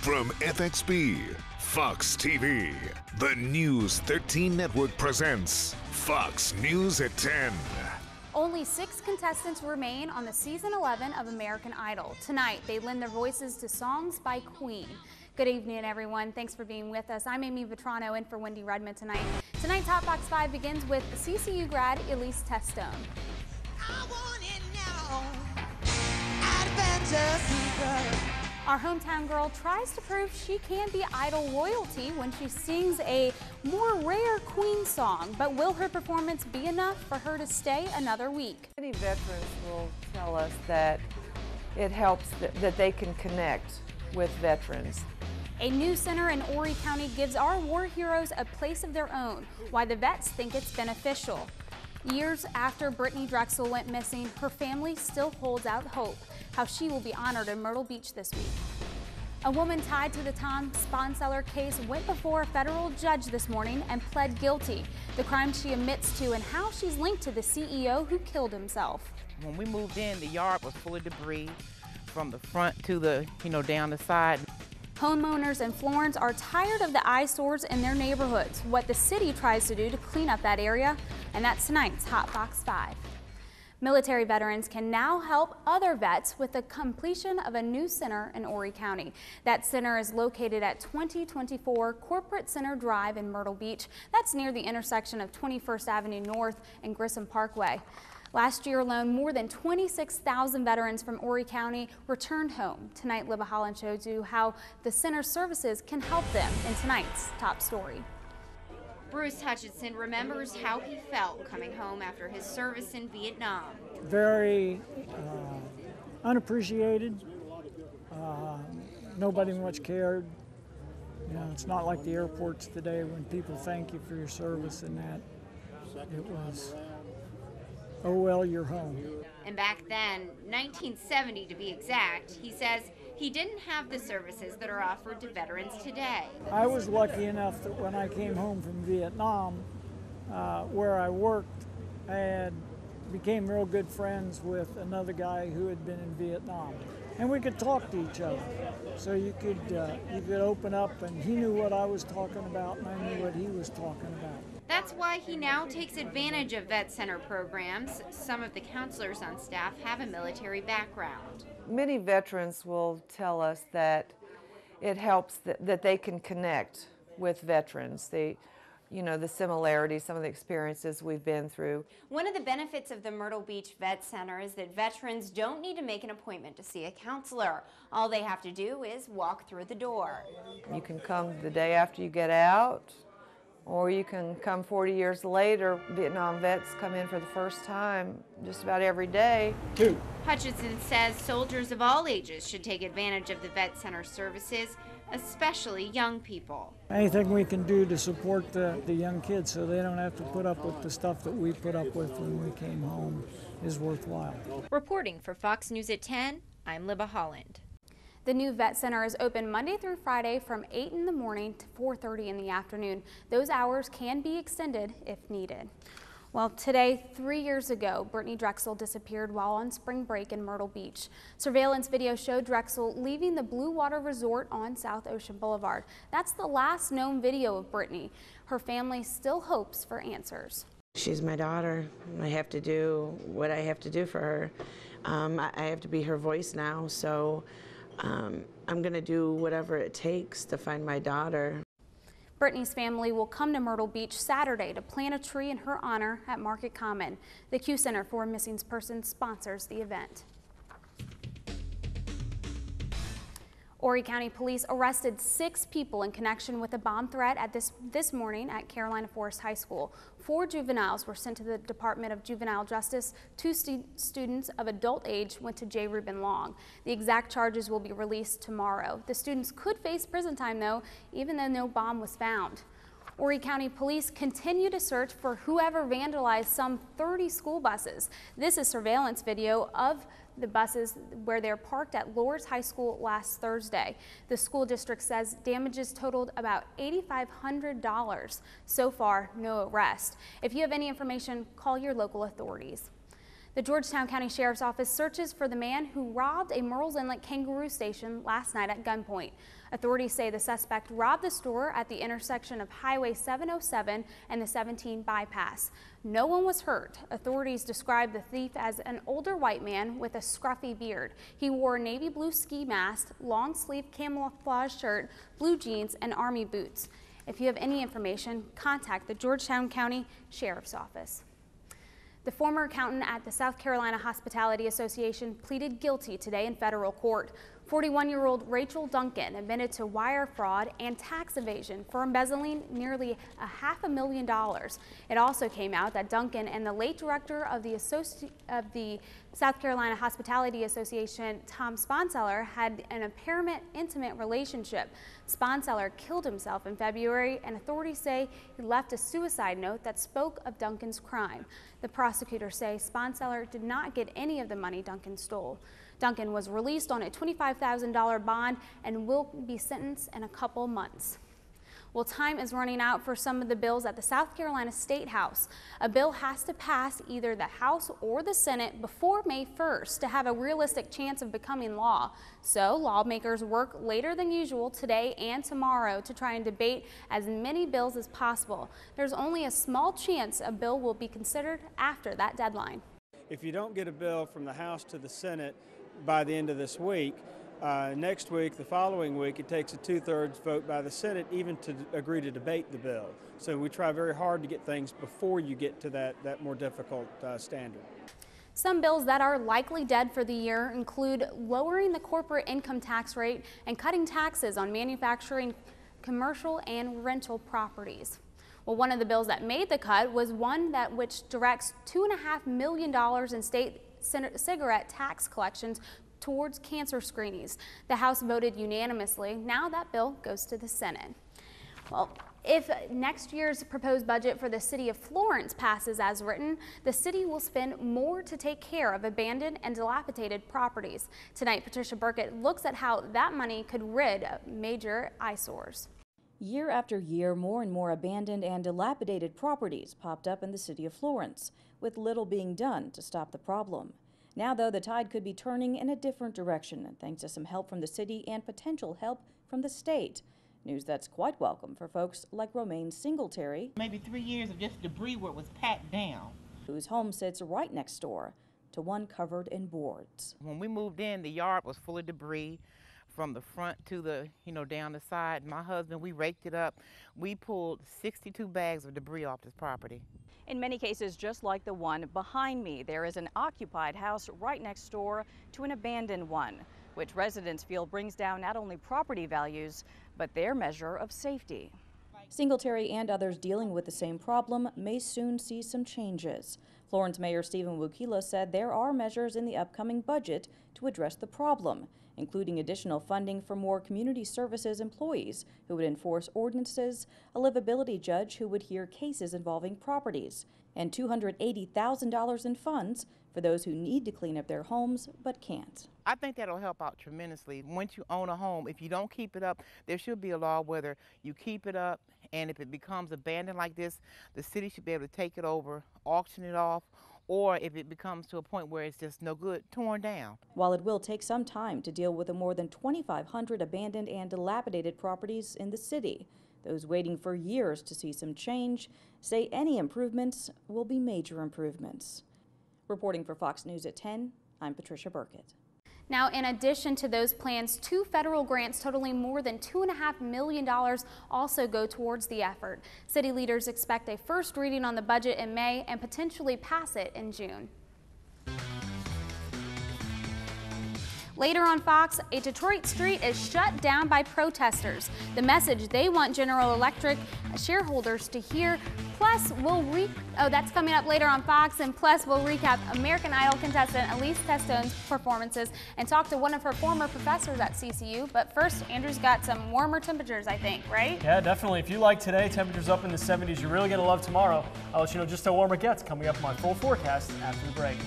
From FXB, Fox TV, the News 13 Network presents Fox News at 10. Only 6 contestants remain on the season 11 of American Idol. Tonight, they lend their voices to songs by Queen. Good evening, everyone. Thanks for being with us. I'm Amy Vitrano in for Wendy Redmond tonight. Tonight's Hot Fox 5 begins with CCU grad Elise Testone. I want it now. Adventure. Our hometown girl tries to prove she can be Idol royalty when she sings a more rare Queen song. But will her performance be enough for her to stay another week? Many veterans will tell us that it helps that they can connect with veterans. A new center in Horry County gives our war heroes a place of their own. Why the vets think it's beneficial. Years after Brittany Drexel went missing, her family still holds out hope. How she will be honored in Myrtle Beach this week. A woman tied to the Tom Sponseller case went before a federal judge this morning and pled guilty. The crime she admits to and how she's linked to the CEO who killed himself. When we moved in, the yard was full of debris from the front to the, down the side. Homeowners in Florence are tired of the eyesores in their neighborhoods. What the city tries to do to clean up that area, and that's tonight's Hot Fox 5. Military veterans can now help other vets with the completion of a new center in Horry County. That center is located at 2024 Corporate Center Drive in Myrtle Beach. That's near the intersection of 21st Avenue North and Grissom Parkway. Last year alone, more than 26,000 veterans from Horry County returned home. Tonight, Libba Holland shows you how the center's services can help them in tonight's top story. Bruce Hutchinson remembers how he felt coming home after his service in Vietnam. Very unappreciated. Nobody much cared. It's not like the airports today when people thank you for your service and that. It was, oh well, you're home. And back then, 1970 to be exact, he says he didn't have the services that are offered to veterans today. I was lucky enough that when I came home from Vietnam, where I worked, I became real good friends with another guy who had been in Vietnam. And we could talk to each other. So you could open up, and he knew what I was talking about, and I knew what he was talking about. That's why he now takes advantage of vet center programs. Some of the counselors on staff have a military background. Many veterans will tell us that it helps that they can connect with veterans. The similarities, some of the experiences we've been through. One of the benefits of the Myrtle Beach Vet Center is that veterans don't need to make an appointment to see a counselor. All they have to do is walk through the door. You can come the day after you get out, or you can come 40 years later. Vietnam vets come in for the first time just about every day. Hutchinson says soldiers of all ages should take advantage of the Vet Center services, especially young people. Anything we can do to support the young kids so they don't have to put up with the stuff that we put up with when we came home is worthwhile. Reporting for Fox News at 10, I'm Libba Holland. The new vet center is open Monday through Friday from 8 in the morning to 4:30 in the afternoon. Those hours can be extended if needed. Well, today, 3 years ago, Brittany Drexel disappeared while on spring break in Myrtle Beach. Surveillance video showed Drexel leaving the Blue Water Resort on South Ocean Boulevard. That's the last known video of Brittany. Her family still hopes for answers. She's my daughter. I have to do what I have to do for her. I have to be her voice now, so I'm going to do whatever it takes to find my daughter. Brittany's family will come to Myrtle Beach Saturday to plant a tree in her honor at Market Common. The Q Center for Missing Persons sponsors the event. Horry County Police arrested 6 people in connection with a bomb threat at this morning at Carolina Forest High School. 4 juveniles were sent to the Department of Juvenile Justice. 2 students of adult age went to J. Reuben Long. The exact charges will be released tomorrow. The students could face prison time, though, even though no bomb was found. Horry County Police continue to search for whoever vandalized some 30 school buses. This is surveillance video of the buses where they're parked at Lourdes High School last Thursday. The school district says damages totaled about $8,500. So far, no arrest. If you have any information, call your local authorities. The Georgetown County Sheriff's Office searches for the man who robbed a Murrells Inlet kangaroo station last night at gunpoint. Authorities say the suspect robbed the store at the intersection of Highway 707 and the 17 bypass. No one was hurt. Authorities describe the thief as an older white man with a scruffy beard. He wore a navy blue ski mask, long sleeve camouflage shirt, blue jeans, and army boots. If you have any information, contact the Georgetown County Sheriff's Office. The former accountant at the South Carolina Hospitality Association pleaded guilty today in federal court. 41-year-old Rachel Duncan admitted to wire fraud and tax evasion for embezzling nearly $500,000. It also came out that Duncan and the late director of the South Carolina Hospitality Association, Tom Sponseller, had an apparent intimate relationship. Sponseller killed himself in February, and authorities say he left a suicide note that spoke of Duncan's crime. The prosecutors say Sponseller did not get any of the money Duncan stole. Duncan was released on a $25,000 bond and will be sentenced in a couple months. Well, time is running out for some of the bills at the South Carolina State House. A bill has to pass either the House or the Senate before May 1st to have a realistic chance of becoming law. So lawmakers work later than usual today and tomorrow to try and debate as many bills as possible. There's only a small chance a bill will be considered after that deadline. If you don't get a bill from the House to the Senate by the end of this week, next week, the following week, it takes a 2/3 vote by the Senate even to agree to debate the bill. So we try very hard to get things before you get to that more difficult standard. Some bills that are likely dead for the year include lowering the corporate income tax rate and cutting taxes on manufacturing, commercial, and rental properties. Well, one of the bills that made the cut was one which directs $2.5 million in state cigarette tax collections towards cancer screenings. The House voted unanimously. Now that bill goes to the Senate. Well, if next year's proposed budget for the city of Florence passes as written, the city will spend more to take care of abandoned and dilapidated properties. Tonight, Patricia Burkett looks at how that money could rid major eyesores. Year after year, more and more abandoned and dilapidated properties popped up in the city of Florence, with little being done to stop the problem. Now, though, the tide could be turning in a different direction, thanks to some help from the city and potential help from the state. News that's quite welcome for folks like Romaine Singletary. Maybe 3 years of just debris where it was packed down. Whose home sits right next door to one covered in boards. When we moved in, the yard was full of debris from the front to the, down the side. My husband, we raked it up. We pulled 62 bags of debris off this property. In many cases, just like the one behind me, there is an occupied house right next door to an abandoned one, which residents feel brings down not only property values, but their measure of safety. Singletary and others dealing with the same problem may soon see some changes. Florence Mayor Stephen Wukila said there are measures in the upcoming budget to address the problem, including additional funding for more community services employees who would enforce ordinances, a livability judge who would hear cases involving properties, and $280,000 in funds for those who need to clean up their homes but can't. I think that'll help out tremendously. Once you own a home, if you don't keep it up, there should be a law whether you keep it up, and if it becomes abandoned like this, the city should be able to take it over, auction it off, or if it becomes to a point where it's just no good, torn down. While it will take some time to deal with the more than 2,500 abandoned and dilapidated properties in the city, those waiting for years to see some change say any improvements will be major improvements. Reporting for Fox News at 10, I'm Patricia Burkett. Now, in addition to those plans, 2 federal grants totaling more than $2.5 million also go towards the effort. City leaders expect a first reading on the budget in May and potentially pass it in June. Later on Fox, a Detroit street is shut down by protesters. The message they want General Electric shareholders to hear. Plus, that's coming up later on Fox, and plus we'll recap American Idol contestant Elise Testone's performances and talk to one of her former professors at CCU. But first, Andrew's got some warmer temperatures, I think, right? Yeah, definitely. If you like today, temperatures up in the 70s, you're really going to love tomorrow. I'll let you know just how warm it gets coming up in my full forecast after the break.